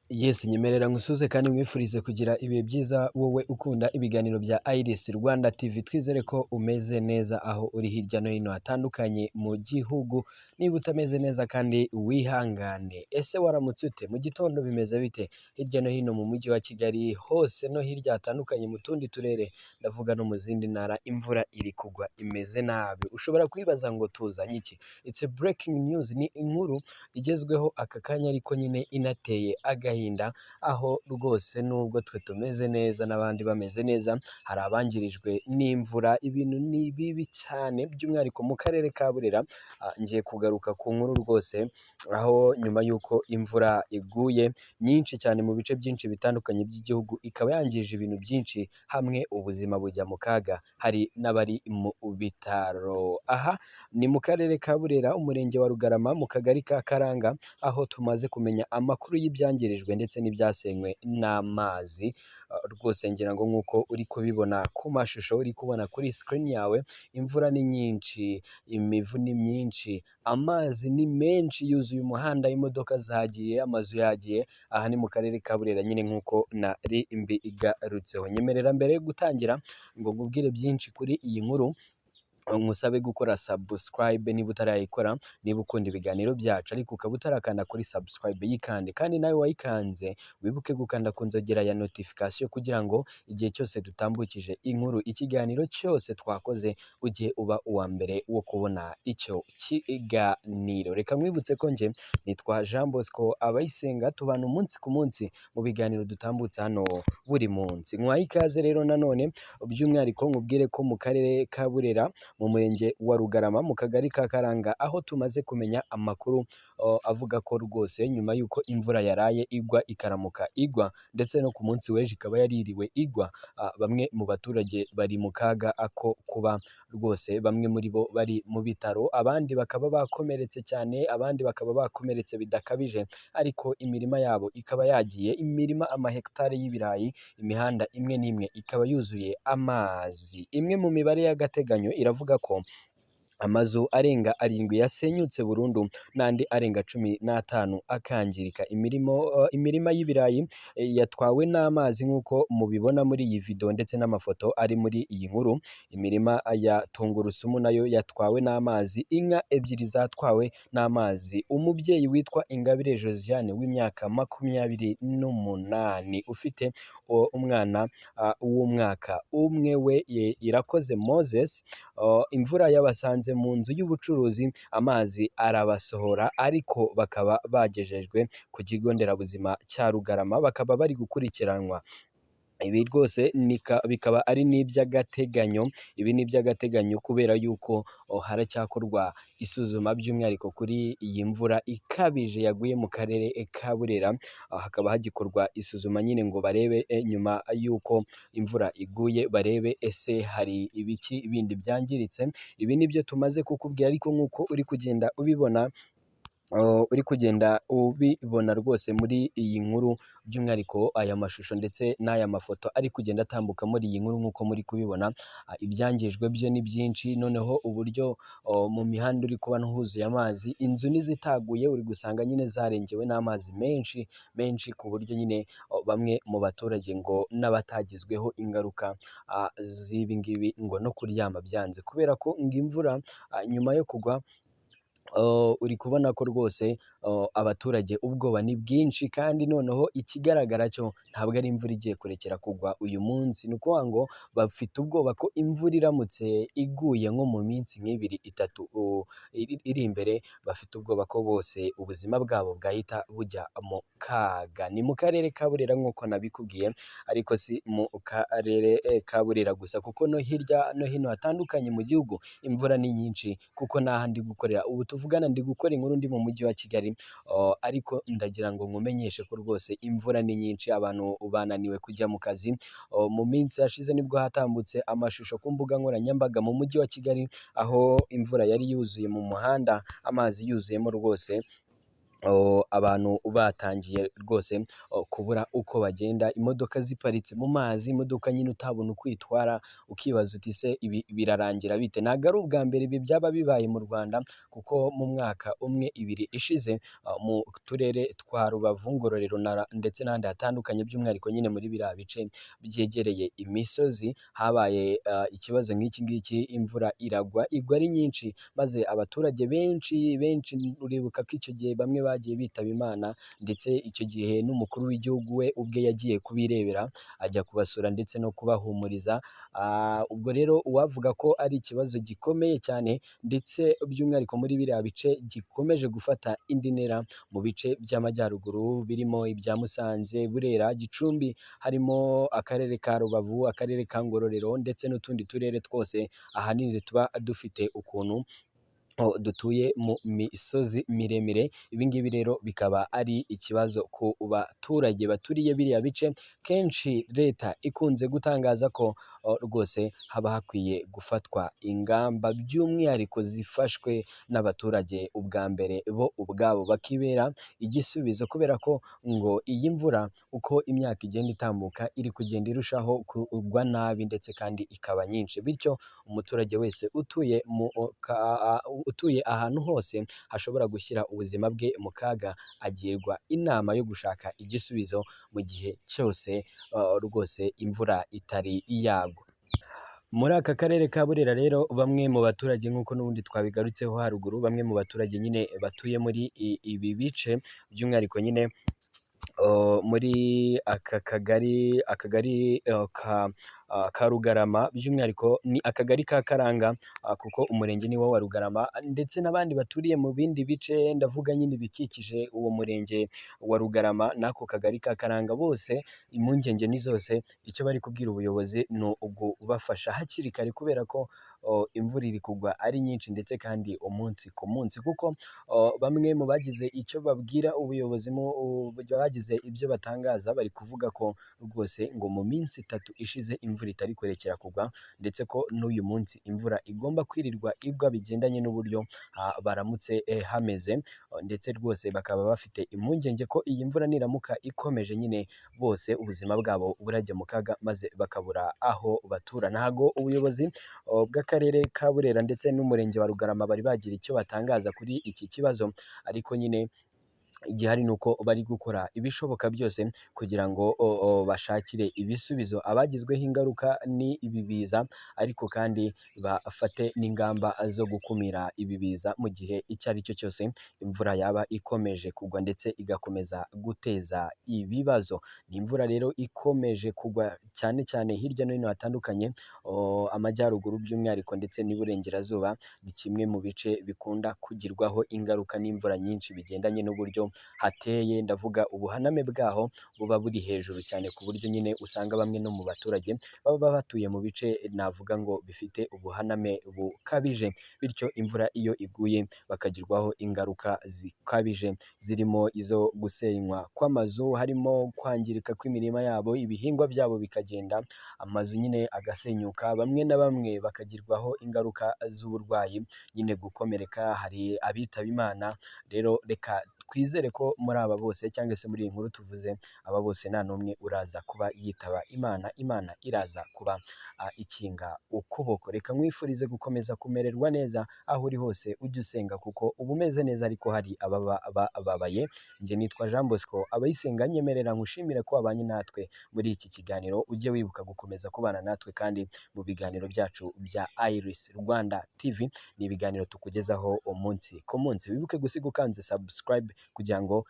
Yes, nyemerera nkusuze kandi nkwifurize kugira ibihe byiza wowe ukunda ibiganiro bya Iris Rwanda TV. Twizere ko umeze neza aho uri hirya no hino hatandukanye mu gihugu. Niba utameze neza kandi wihangane. Ese waramutse ute? Mu gitondo bimeze bite? Hirya no hino mu mujyi wa Kigali hose no hirya hatandukanye mu tundi turere, ndavuga no mu zindi ntara, imvura iri kugwa imeze nabi. Ushobora kwibaza ngo tuzanye iki? It's a breaking news, ni inkuru igezweho aka kanya ariko nyine inateye agahinda, aho rwose nubwo twe tumeze neza n'abandi bameze neza, hari abangirijwe n'imvura. Ibintu ni bibi cyane by'umwihariko mu karere ka Burera. Ngiye kugaruka ku nkuru rwose, aho nyuma y'uko imvura iguye nyinshi cyane mu bice byinshi bitandukanye by'igihugu, ikaba yangije ibintu byinshi, hamwe ubuzima bujya mu kaga, hari n'abari mu bitaro. Aha ni mu karere ka Burera, umurenge wa Rugarama, mu kagari ka Karanga, aho tumaze kumenya amakuru y'ibyangirijwe ndetse n'ibyasenywe n'amazi. Rwose ngira ngo nk'uko uri kubibona ku mashusho, uri kubona kuri screen yawe, imvura ni nyinshi, imivu ni myinshi, amazi ni menshi, yuzuye umuhanda, imodoka zagiye, amazu yagiye. Aha ni mu karere ka Burera nyine nk'uko nari mbigarutseho. Nyemerera mbere yo gutangira ngo nkubwire byinshi kuri iyi nkuru, nkusabe gukora subscribe niba utarayikora, niba ukunda ibiganiro byacu ariko ukaba utarakanda kuri subscribe yikande, kandi nawe wayikanze wibuke gukanda ku nzogera ya notification kugira ngo igihe cyose dutambukije inkuru, ikiganiro cyose twakoze, ujye uba uwa mbere wo kubona icyo kiganiro. Reka mwibutse ko nje nitwa Jean Bosco Abayisenga, tubana umunsi ku munsi mu biganiro dutambutse hano buri munsi. Nkwaye ikaze rero nanone, by'umwihariko nkubwire ko mu karere ka Burera, mu murenge wa Rugarama, mu kagari ka Karanga, aho tumaze kumenya amakuru avuga ko rwose nyuma y'uko imvura yaraye igwa ikaramuka igwa, ndetse no ku munsi w'ejo ikaba yaririwe igwa, bamwe mu baturage bari mu kaga ako kuba rwose bamwe muri bo bari mu bitaro, abandi bakaba bakomeretse cyane, abandi bakaba bakomeretse bidakabije, ariko imirima yabo ikaba yagiye, imirima amahegitari y'ibirayi, imihanda imwe n'imwe ikaba yuzuye amazi. Imwe mu mibare y'agateganyo iravuga ko amazu arenga 7 yasenyutse burundu, n'andi arenga 15 akangirika. Imirima y'ibirayi yatwawe n'amazi nk'uko mubibona muri iyi video ndetse n'amafoto ari muri iyi nkuru. Imirima ya tungurusumu nayo yatwawe n'amazi, inka 2 zatwawe n'amazi. Umubyeyi witwa Ingabire Josiane w'imyaka 28 ufite umwana w'umwaka umwe we Irakoze Moses, imvura yabasanze mu nzu y'ubucuruzi, amazi arabasohora, ariko bakaba bagejejwe ku kigo nderabuzima cya Rugarama, bakaba bari gukurikiranwa. Ibi rwose bikaba ari n'iby'agateganyo, ibi ni iby'agateganyo kubera yuko haracyakorwa isuzuma by'umwihariko kuri iyi mvura ikabije yaguye mu karere ka Burera. Hakaba hagikorwa isuzuma nyine ngo barebe nyuma y'uko imvura iguye, barebe ese hari ibiki bindi byangiritse. Ibi nibyo tumaze kukubwira, ariko nk'uko uri kugenda ubibona rwose muri iyi nkuru, by'umwihariko aya mashusho ndetse n'aya mafoto ari kugenda atambuka muri iyi nkuru nk'uko muri kubibona, ibyangijwe byo ni byinshi. Noneho uburyo mu mihanda uri kubona huzuye amazi, inzu n'izitaguye uri gusanga nyine zarengewe n'amazi menshi menshi, ku buryo nyine bamwe mu baturage ngo n'abatagizweho ingaruka z'ibi ngibi ngo no kuryama byanze, kubera ko ngo imvura nyuma yo kugwa, uri kubona ko rwose abaturage ubwoba ni bwinshi, kandi noneho ikigaragara cyo ntabwo ari imvura igiye kurekera kugwa uyu munsi. Ni ukuvuga ngo bafite ubwoba ko imvura iramutse iguye nko mu minsi nk'ibiri itatu iri imbere, bafite ubwoba ko bose ubuzima bwabo bwahita bujya mu kaga. Ni mu karere ka Burera nk'uko nabikubwiye, ariko si mu karere ka Burera gusa, kuko no hirya no hino hatandukanye mu gihugu imvura ni nyinshi, kuko n'ahandi gukorera ubu tuvugana ndi gukora inkuru ndi mu mujyi wa Kigali, ariko ndagira ngo nkumenyeshe ko rwose imvura ni nyinshi, abantu bananiwe kujya mu kazi. Mu minsi yashize nibwo hatambutse amashusho ku mbuga nkoranyambaga mu mujyi wa Kigali, aho imvura yari yuzuye mu muhanda, amazi yuzuyemo rwose, abantu batangiye rwose kubura uko bagenda, imodoka ziparitse mu mazi, imodoka nyine utabona uko uyitwara, ukibaza uti se ibi birarangira bite? Ntabwo ari ubwa mbere ibi byaba bibaye mu Rwanda, kuko mu mwaka umwe ibiri ishize mu turere twa Rubavu, Ngororero ndetse n'ahandi hatandukanye, by'umwihariko nyine muri biriya bice byegereye imisozi, habaye ikibazo nk'iki ngiki, imvura iragwa, igwa ari nyinshi, maze abaturage benshi benshi, uribuka ko icyo gihe bamwe bagiye bitaba Imana, ndetse icyo gihe n'umukuru w'igihugu we ubwe yagiye kubirebera, ajya kubasura ndetse no kubahumuriza. Ubwo rero uwavuga ko ari ikibazo gikomeye cyane, ndetse by'umwihariko muri biriya bice gikomeje gufata indi ntera mu bice by'amajyaruguru, birimo ibya Musanze, Burera, Gicumbi, harimo akarere ka Rubavu, akarere ka Ngororero, ndetse n'utundi turere twose ahanini tuba dufite ukuntu dutuye mu misozi miremire. Ibi ngibi rero bikaba ari ikibazo ku baturage baturiye biriya bice, kenshi leta ikunze gutangaza ko rwose haba hakwiye gufatwa ingamba, by'umwihariko zifashwe n'abaturage ubwa mbere bo ubwabo bakibera igisubizo, kubera ko ngo iyi mvura uko imyaka igenda itambuka iri kugenda irushaho kugwa nabi, ndetse kandi ikaba nyinshi, bityo umuturage wese utuye ahantu hose hashobora gushyira ubuzima bwe mu kaga, agirwa inama yo gushaka igisubizo mu gihe cyose rwose imvura itari yagwa. Muri aka karere ka Burera rero, bamwe mu baturage nk'uko n'ubundi twabigarutseho haruguru, bamwe mu baturage nyine batuye muri ibi bice, by'umwihariko nyine muri aka kagari ka Rugarama, by'umwihariko ni akagari ka Karanga, kuko umurenge ni wo wa Rugarama, ndetse n'abandi baturiye mu bindi bice, ndavuga nyine ibikikije uwo murenge wa Rugarama n'ako kagari ka Karanga, bose impungenge ni zose, icyo bari kubwira ubuyobozi ni ugubafasha hakiri kare, kubera ko imvura iri kugwa ari nyinshi, ndetse kandi umunsi ku munsi, kuko bamwe mu bagize icyo babwira ubuyobozi, bagize ibyo batangaza, bari kuvuga ko rwose ngo mu minsi 3 ishize imvura itari kurekera kugwa, ndetse ko n'uyu munsi imvura igomba kwirirwa igwa bigendanye n'uburyo baramutse hameze, ndetse rwose bakaba bafite impungenge ko iyi mvura niramuka ikomeje, nyine bose ubuzima bwabo burajya mu kaga, maze bakabura aho batura. Ntago ubuyobozi bw'akarere ka Burera ndetse n'umurenge wa Rugarama bari bagira icyo batangaza kuri iki kibazo, ariko nyine igihari ni uko bari gukora ibishoboka byose kugira ngo bashakire ibisubizo abagizweho ingaruka n'ibi biza, ariko kandi bafate n'ingamba zo gukumira ibi biza mu gihe icyo ari cyo cyose imvura yaba ikomeje kugwa, ndetse igakomeza guteza ibibazo. Ni imvura rero ikomeje kugwa cyane cyane hirya no hino hatandukanye, amajyaruguru by'umwihariko ndetse n'iburengerazuba ni kimwe mu bice bikunda kugirwaho ingaruka n'imvura nyinshi, bigendanye n'uburyo hateye, ndavuga ubuhaname bwaho buba buri hejuru cyane, ku buryo nyine usanga bamwe no mu baturage baba batuye mu bice navuga ngo bifite ubuhaname bukabije, bityo imvura iyo iguye bakagirwaho ingaruka zikabije, zirimo izo gusenywa kw'amazu, harimo kwangirika kw'imirima yabo, ibihingwa byabo bikagenda, amazu nyine agasenyuka, bamwe na bamwe bakagirwaho ingaruka z'uburwayi, nyine gukomereka, hari abitaba Imana. Rero reka twizere ko muri aba bose, cyangwa se muri iyi nkuru tuvuze, aba bose nta n'umwe uraza kuba yitaba Imana, Imana iraza kuba ikinga ukuboko. Reka nkwifurize gukomeza kumererwa neza aho uri hose, ujye usenga kuko uba umeze neza, ariko hari ababa babaye. Njye nitwa Jean Bosco Abayisenga, nyemerera nkushimire ko wabanye natwe muri iki kiganiro, ujye wibuka gukomeza kubana natwe kandi mu biganiro byacu bya Iris Rwanda TV. Ni ibiganiro tukugezaho umunsi ku munsi, wibuke gusiga ukanze subscribe kugira ngo